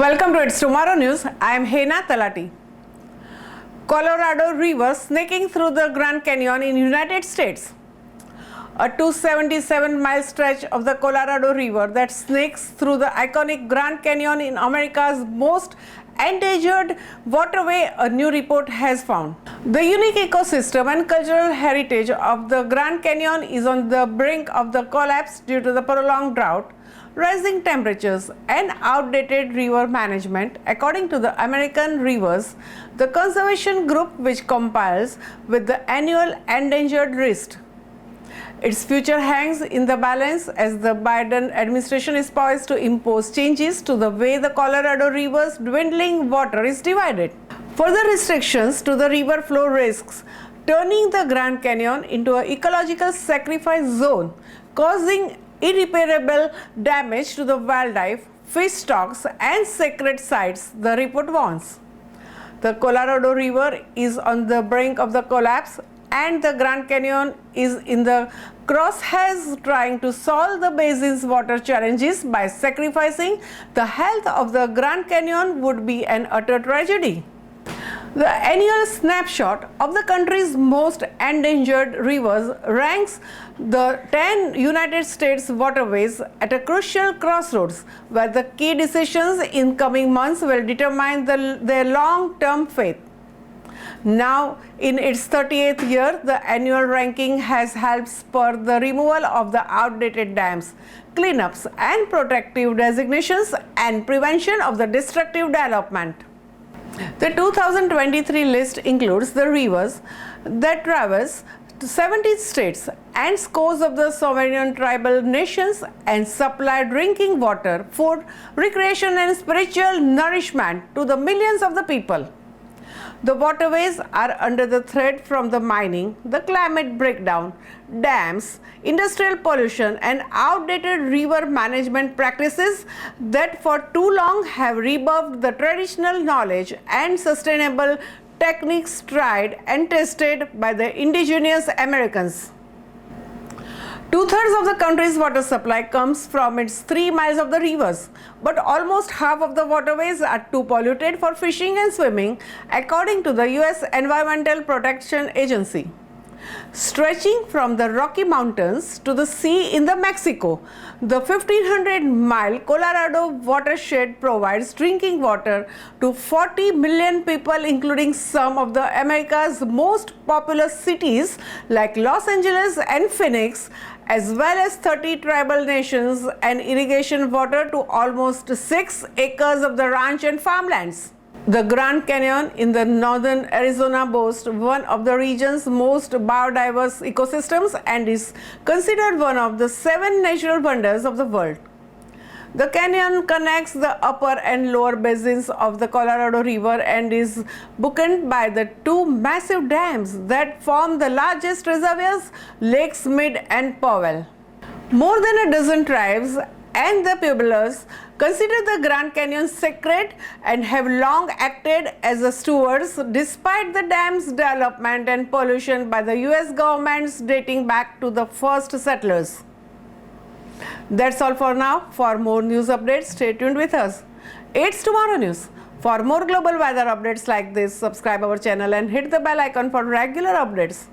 Welcome to It's Tomorrow News. I am Hena Talati. Colorado River snaking through the Grand Canyon in United States. A 277-mile stretch of the Colorado River that snakes through the iconic Grand Canyon in America's most endangered waterway, a new report has found. The unique ecosystem and cultural heritage of the Grand Canyon is on the brink of the collapse due to the prolonged drought, rising temperatures, and outdated river management, according to the American Rivers, the conservation group which compiles with the annual endangered list. Its future hangs in the balance as the Biden administration is poised to impose changes to the way the Colorado River's dwindling water is divided. Further restrictions to the river flow risks turning the Grand Canyon into an ecological sacrifice zone, causing irreparable damage to the wildlife, fish stocks, and sacred sites, the report warns. The Colorado River is on the brink of the collapse, and the Grand Canyon is in the crosshairs trying to solve the basin's water challenges by sacrificing the health of the Grand Canyon would be an utter tragedy. The annual snapshot of the country's most endangered rivers ranks the 10 United States waterways at a crucial crossroads where the key decisions in coming months will determine their long-term fate. Now, in its 38th year, the annual ranking has helped spur the removal of the outdated dams, cleanups, and protective designations and prevention of the destructive development. The 2023 list includes the rivers that traverse 70 states and scores of the sovereign tribal nations and supply drinking water, food, recreation, and spiritual nourishment to the millions of the people. The waterways are under the threat from the mining, the climate breakdown, dams, industrial pollution, and outdated river management practices that for too long have rebuffed the traditional knowledge and sustainable techniques tried and tested by the indigenous Americans. Two-thirds of the country's water supply comes from its 3 miles of the rivers, but almost half of the waterways are too polluted for fishing and swimming, according to the U.S. Environmental Protection Agency. Stretching from the Rocky Mountains to the sea in the Mexico, the 1,500-mile Colorado watershed provides drinking water to 40 million people, including some of the America's most populous cities like Los Angeles and Phoenix, as well as 30 tribal nations, and irrigation water to almost 6 acres of the ranch and farmlands. The Grand Canyon in the northern Arizona boasts one of the region's most biodiverse ecosystems and is considered one of the 7 natural wonders of the world. The canyon connects the upper and lower basins of the Colorado River and is bookended by the 2 massive dams that form the largest reservoirs, Lakes Mead and Powell. More than a dozen tribes and the Pueblos consider the Grand Canyon sacred and have long acted as the stewards despite the dam's development and pollution by the US governments dating back to the first settlers. That's all for now. For more news updates, stay tuned with us. It's Tomorrow News. For more global weather updates like this, subscribe our channel and hit the bell icon for regular updates.